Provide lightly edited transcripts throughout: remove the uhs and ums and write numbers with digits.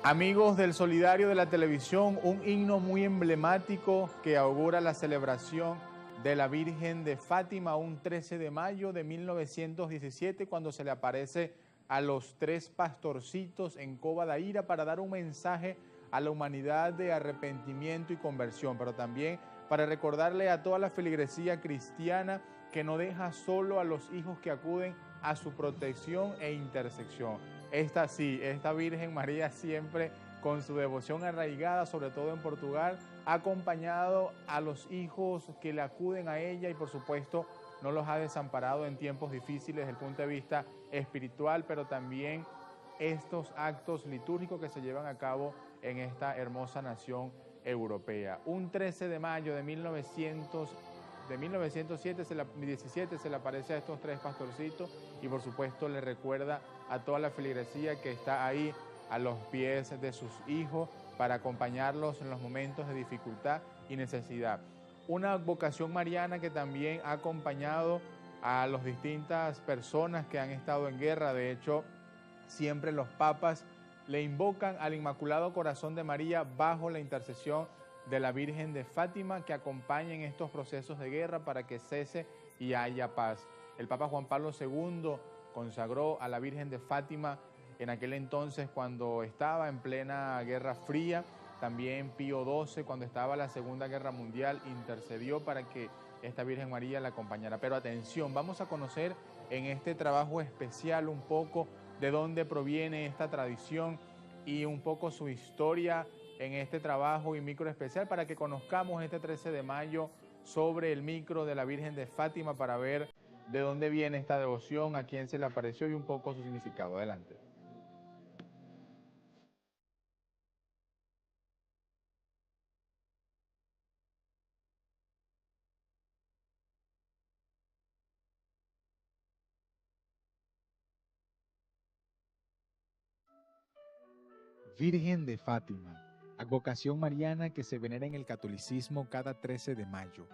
Amigos del Solidario de la Televisión, un himno muy emblemático que augura la celebración de la Virgen de Fátima un 13 de mayo de 1917, cuando se le aparece a los tres pastorcitos en Cova da Ira para dar un mensaje a la humanidad de arrepentimiento y conversión, pero también para recordarle a toda la feligresía cristiana que no deja solo a los hijos que acuden a su protección e intersección. Esta sí, esta Virgen María siempre con su devoción arraigada, sobre todo en Portugal, ha acompañado a los hijos que le acuden a ella y por supuesto no los ha desamparado en tiempos difíciles desde el punto de vista espiritual, pero también estos actos litúrgicos que se llevan a cabo en esta hermosa nación europea. Un 13 de mayo de 1917 se le aparece a estos tres pastorcitos y por supuesto le recuerda a toda la feligresía que está ahí a los pies de sus hijos para acompañarlos en los momentos de dificultad y necesidad. Una vocación mariana que también ha acompañado a las distintas personas que han estado en guerra. De hecho, siempre los papas le invocan al Inmaculado Corazón de María bajo la intercesión de la Virgen de Fátima, que acompañe en estos procesos de guerra para que cese y haya paz. El Papa Juan Pablo II consagró a la Virgen de Fátima en aquel entonces cuando estaba en plena Guerra Fría. También Pío XII, cuando estaba la Segunda Guerra Mundial, intercedió para que esta Virgen María la acompañara. Pero atención, vamos a conocer en este trabajo especial un poco de dónde proviene esta tradición y un poco su historia en este trabajo y micro especial para que conozcamos este 13 de mayo sobre el micro de la Virgen de Fátima para ver de dónde viene esta devoción, a quién se le apareció y un poco su significado. Adelante. Virgen de Fátima, advocación mariana que se venera en el catolicismo cada 13 de mayo.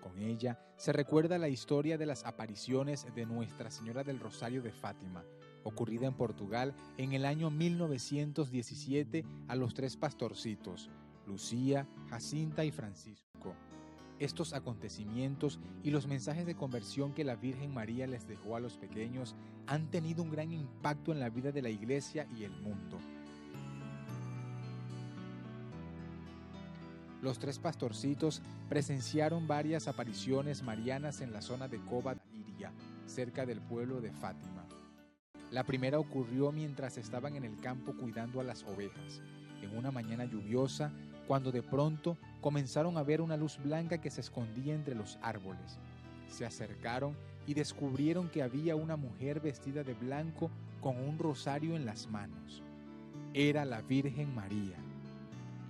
Con ella se recuerda la historia de las apariciones de Nuestra Señora del Rosario de Fátima, ocurrida en Portugal en el año 1917 a los tres pastorcitos, Lucía, Jacinta y Francisco. Estos acontecimientos y los mensajes de conversión que la Virgen María les dejó a los pequeños han tenido un gran impacto en la vida de la Iglesia y el mundo. Los tres pastorcitos presenciaron varias apariciones marianas en la zona de Cova da Iria, cerca del pueblo de Fátima. La primera ocurrió mientras estaban en el campo cuidando a las ovejas, en una mañana lluviosa, cuando de pronto comenzaron a ver una luz blanca que se escondía entre los árboles. Se acercaron y descubrieron que había una mujer vestida de blanco con un rosario en las manos. Era la Virgen María.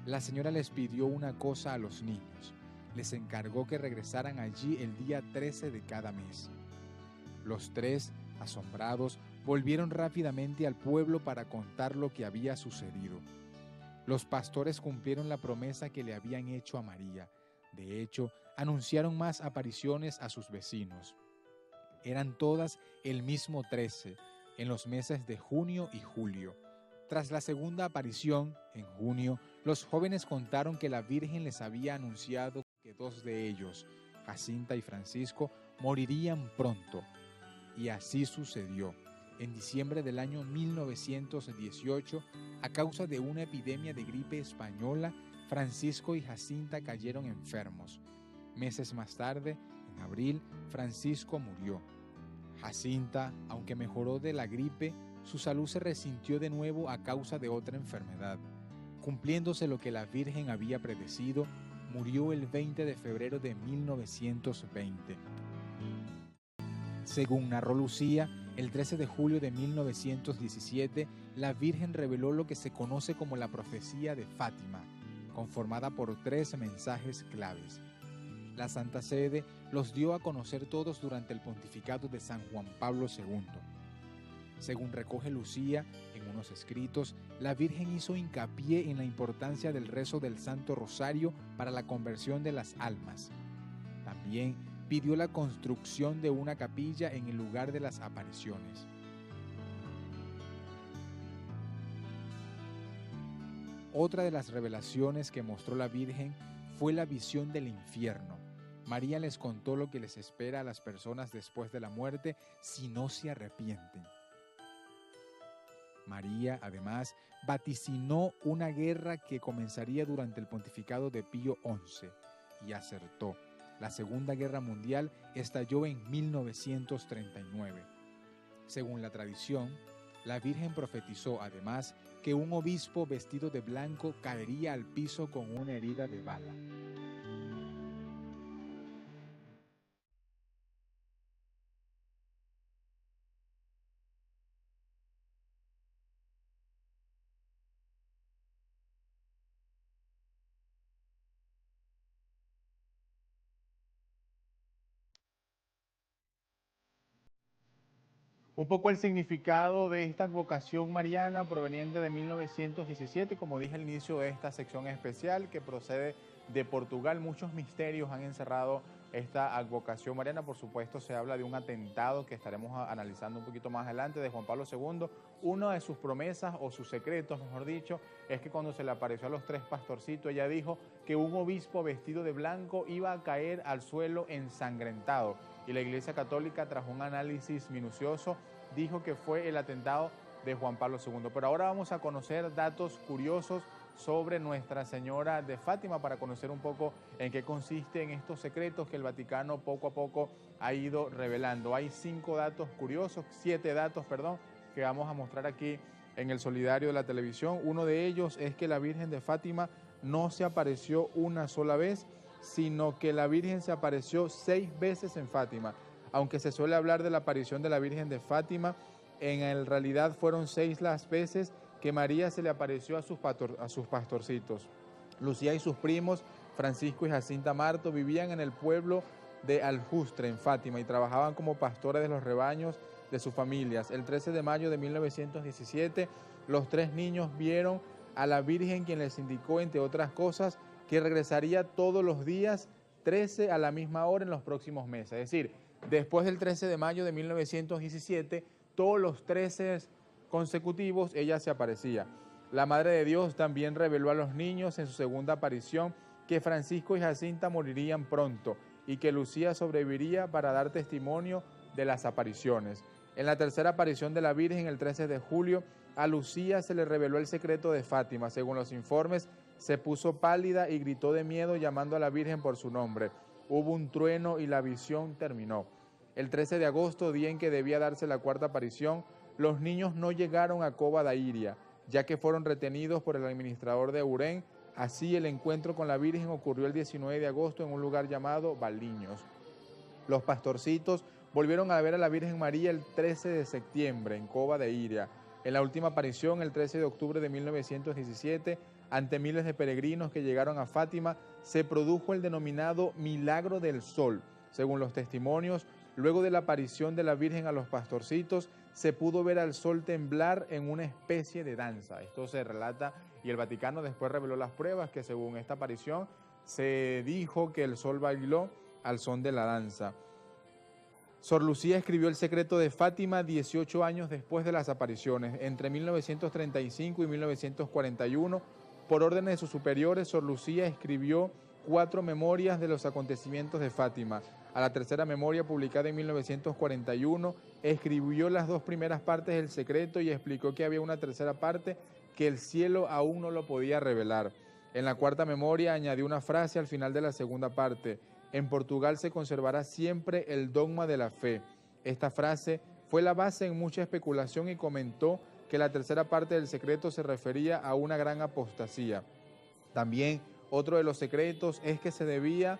La señora les pidió una cosa a los niños. Les encargó que regresaran allí el día 13 de cada mes. Los tres, asombrados, volvieron rápidamente al pueblo para contar lo que había sucedido. Los pastores cumplieron la promesa que le habían hecho a María. De hecho, anunciaron más apariciones a sus vecinos. Eran todas el mismo 13, en los meses de junio y julio. Tras la segunda aparición, en junio, los jóvenes contaron que la Virgen les había anunciado que dos de ellos, Jacinta y Francisco, morirían pronto. Y así sucedió. En diciembre del año 1918, a causa de una epidemia de gripe española, Francisco y Jacinta cayeron enfermos. Meses más tarde, en abril, Francisco murió. Jacinta, aunque mejoró de la gripe, su salud se resintió de nuevo a causa de otra enfermedad. Cumpliéndose lo que la Virgen había predecido, murió el 20 de febrero de 1920. Según narró Lucía, el 13 de julio de 1917, la Virgen reveló lo que se conoce como la profecía de Fátima, conformada por 3 mensajes claves. La Santa Sede los dio a conocer todos durante el pontificado de San Juan Pablo II. Según recoge Lucía en unos escritos, la Virgen hizo hincapié en la importancia del rezo del Santo Rosario para la conversión de las almas. También pidió la construcción de una capilla en el lugar de las apariciones. Otra de las revelaciones que mostró la Virgen fue la visión del infierno. María les contó lo que les espera a las personas después de la muerte si no se arrepienten. María, además, vaticinó una guerra que comenzaría durante el pontificado de Pío XI, y acertó. La Segunda Guerra Mundial estalló en 1939. Según la tradición, la Virgen profetizó, además, que un obispo vestido de blanco caería al piso con una herida de bala. Un poco el significado de esta advocación mariana proveniente de 1917, como dije al inicio de esta sección especial, que procede de Portugal. Muchos misterios han encerrado esta advocación mariana. Por supuesto, se habla de un atentado que estaremos analizando un poquito más adelante de Juan Pablo II. Una de sus promesas, o sus secretos, mejor dicho, es que cuando se le apareció a los tres pastorcitos, ella dijo que un obispo vestido de blanco iba a caer al suelo ensangrentado. Y la Iglesia Católica, tras un análisis minucioso, dijo que fue el atentado de Juan Pablo II. Pero ahora vamos a conocer datos curiosos sobre Nuestra Señora de Fátima, para conocer un poco en qué consisten estos secretos que el Vaticano poco a poco ha ido revelando. Hay 7 datos curiosos, que vamos a mostrar aquí en el solidario de la televisión. Uno de ellos es que la Virgen de Fátima no se apareció una sola vez, sino que la Virgen se apareció 6 veces en Fátima. Aunque se suele hablar de la aparición de la Virgen de Fátima, en realidad fueron 6 las veces que María se le apareció a sus pastorcitos. Lucía y sus primos, Francisco y Jacinta Marto, vivían en el pueblo de Aljustre, en Fátima, y trabajaban como pastores de los rebaños de sus familias. El 13 de mayo de 1917, los 3 niños vieron a la Virgen, quien les indicó, entre otras cosas, que regresaría todos los días 13 a la misma hora en los próximos meses. Es decir, después del 13 de mayo de 1917, todos los 13 consecutivos ella se aparecía. La Madre de Dios también reveló a los niños en su segunda aparición que Francisco y Jacinta morirían pronto y que Lucía sobreviviría para dar testimonio de las apariciones. En la tercera aparición de la Virgen, el 13 de julio, a Lucía se le reveló el secreto de Fátima. Según los informes, se puso pálida y gritó de miedo llamando a la Virgen por su nombre. Hubo un trueno y la visión terminó. El 13 de agosto, día en que debía darse la cuarta aparición, los niños no llegaron a Cova da Iria, ya que fueron retenidos por el administrador de Urén. Así, el encuentro con la Virgen ocurrió el 19 de agosto en un lugar llamado Baliños. Los pastorcitos volvieron a ver a la Virgen María el 13 de septiembre en Cova da Iria. En la última aparición, el 13 de octubre de 1917, ante miles de peregrinos que llegaron a Fátima, se produjo el denominado Milagro del Sol. Según los testimonios, luego de la aparición de la Virgen a los pastorcitos, se pudo ver al sol temblar en una especie de danza. Esto se relata, y el Vaticano después reveló las pruebas que según esta aparición se dijo que el sol bailó al son de la danza. Sor Lucía escribió El secreto de Fátima 18 años después de las apariciones. Entre 1935 y 1941, por órdenes de sus superiores, Sor Lucía escribió 4 memorias de los acontecimientos de Fátima. A la tercera memoria, publicada en 1941, escribió las 2 primeras partes del secreto y explicó que había una tercera parte que el cielo aún no lo podía revelar. En la cuarta memoria añadió una frase al final de la segunda parte: en Portugal se conservará siempre el dogma de la fe. Esta frase fue la base en mucha especulación y comentó que la tercera parte del secreto se refería a una gran apostasía. También otro de los secretos es que se debía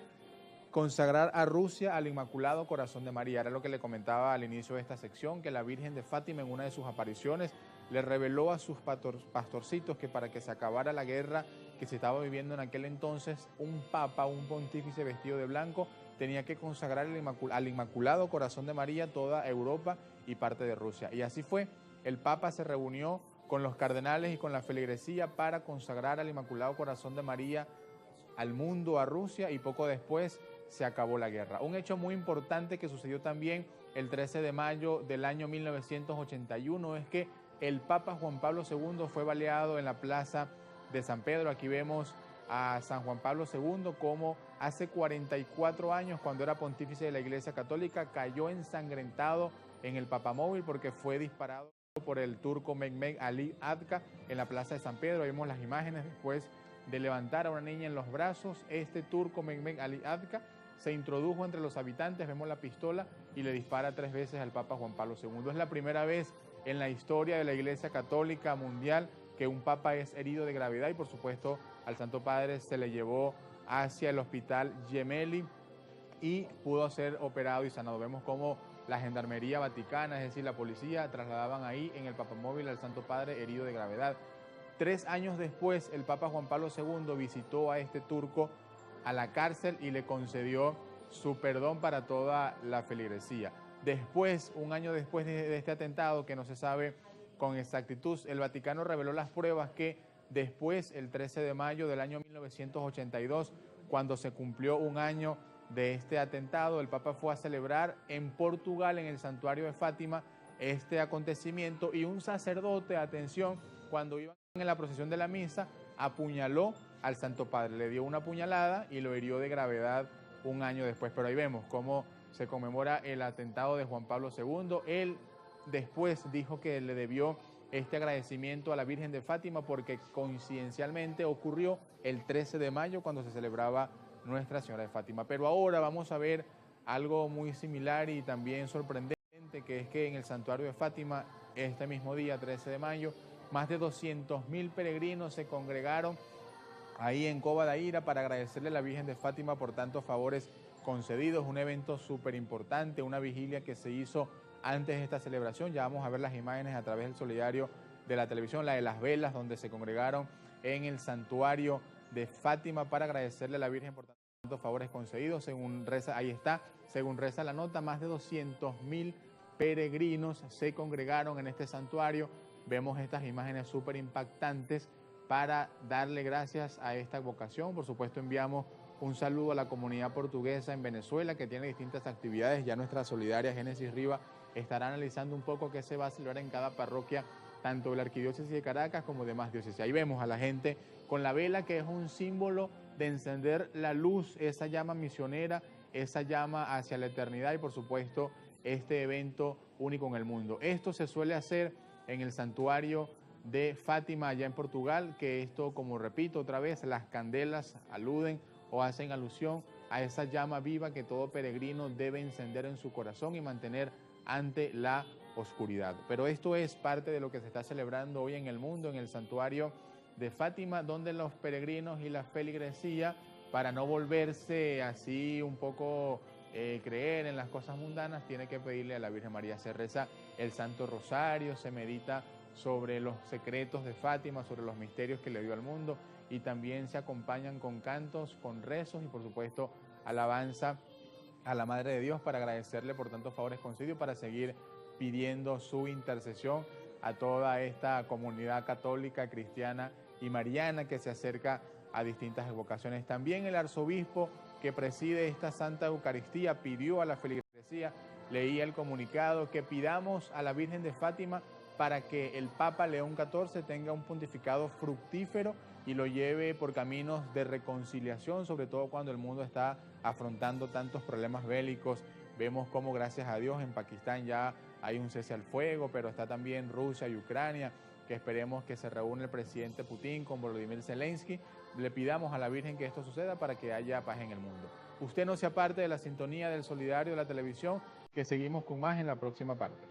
consagrar a Rusia al Inmaculado Corazón de María. Era lo que le comentaba al inicio de esta sección, que la Virgen de Fátima en una de sus apariciones le reveló a sus pastorcitos que para que se acabara la guerra que se estaba viviendo en aquel entonces, un papa, un pontífice vestido de blanco, tenía que consagrar al Inmaculado Corazón de María toda Europa y parte de Rusia. Y así fue. El papa se reunió con los cardenales y con la feligresía para consagrar al Inmaculado Corazón de María al mundo, a Rusia, y poco después se acabó la guerra. Un hecho muy importante que sucedió también el 13 de mayo del año 1981 es que el Papa Juan Pablo II fue baleado en la plaza de San Pedro. Aquí vemos a San Juan Pablo II, como hace 44 años, cuando era pontífice de la Iglesia Católica, cayó ensangrentado en el papamóvil porque fue disparado por el turco Mehmet Ali Atka en la plaza de San Pedro. Ahí vemos las imágenes después de levantar a una niña en los brazos. Este turco Mehmet Ali Atka se introdujo entre los habitantes, vemos la pistola y le dispara 3 veces al Papa Juan Pablo II. Es la primera vez en la historia de la Iglesia Católica Mundial que un papa es herido de gravedad, y por supuesto al Santo Padre se le llevó hacia el hospital Gemelli y pudo ser operado y sanado. Vemos cómo la Gendarmería Vaticana, es decir, la policía, trasladaban ahí en el papamóvil al Santo Padre herido de gravedad. 3 años después, el Papa Juan Pablo II visitó a este turco a la cárcel y le concedió su perdón para toda la feligresía. Después, un año después de este atentado, que no se sabe con exactitud, el Vaticano reveló las pruebas que después, el 13 de mayo del año 1982, cuando se cumplió un año de este atentado, el Papa fue a celebrar en Portugal, en el santuario de Fátima, este acontecimiento, y un sacerdote, atención, cuando iban en la procesión de la misa, apuñaló al Santo Padre, le dio una puñalada y lo hirió de gravedad un año después. Pero ahí vemos cómo se conmemora el atentado de Juan Pablo II. Él después dijo que le debió este agradecimiento a la Virgen de Fátima porque coincidencialmente ocurrió el 13 de mayo cuando se celebraba Nuestra Señora de Fátima. Pero ahora vamos a ver algo muy similar y también sorprendente, que es que en el santuario de Fátima, este mismo día, 13 de mayo, más de 200.000 peregrinos se congregaron ahí en Cova da Ira para agradecerle a la Virgen de Fátima por tantos favores concedidos. Un evento súper importante, una vigilia que se hizo antes de esta celebración. Ya vamos a ver las imágenes a través del solidario de la televisión, la de las velas, donde se congregaron en el santuario de Fátima para agradecerle a la Virgen por tantos favores concedidos. Según reza, ahí está, según reza la nota, más de 200.000 peregrinos se congregaron en este santuario. Vemos estas imágenes súper impactantes para darle gracias a esta vocación. Por supuesto, enviamos un saludo a la comunidad portuguesa en Venezuela, que tiene distintas actividades. Ya nuestra solidaria Génesis Riva estará analizando un poco qué se va a celebrar en cada parroquia, tanto de la Arquidiócesis de Caracas como demás diócesis. Ahí vemos a la gente con la vela, que es un símbolo de encender la luz, esa llama misionera, esa llama hacia la eternidad, y por supuesto este evento único en el mundo. Esto se suele hacer en el santuario de Fátima allá en Portugal, que esto, como repito otra vez, las candelas aluden o hacen alusión a esa llama viva que todo peregrino debe encender en su corazón y mantener ante la oscuridad. Pero esto es parte de lo que se está celebrando hoy en el mundo, en el santuario de Fátima, donde los peregrinos y la feligresía, para no volverse así un poco creer en las cosas mundanas, tiene que pedirle a la Virgen María. Se reza el Santo Rosario, se medita sobre los secretos de Fátima, sobre los misterios que le dio al mundo, y también se acompañan con cantos, con rezos y por supuesto alabanza a la Madre de Dios para agradecerle por tantos favores concedidos, para seguir pidiendo su intercesión a toda esta comunidad católica, cristiana y mariana que se acerca a distintas vocaciones. También el arzobispo que preside esta Santa Eucaristía pidió a la feligresía, leía el comunicado, que pidamos a la Virgen de Fátima para que el Papa León XIV tenga un pontificado fructífero y lo lleve por caminos de reconciliación, sobre todo cuando el mundo está afrontando tantos problemas bélicos. Vemos cómo, gracias a Dios, en Pakistán ya hay un cese al fuego, pero está también Rusia y Ucrania, que esperemos que se reúne el presidente Putin con Volodymyr Zelensky. Le pidamos a la Virgen que esto suceda para que haya paz en el mundo. Usted no se aparte de la sintonía del Solidario de la televisión, que seguimos con más en la próxima parte.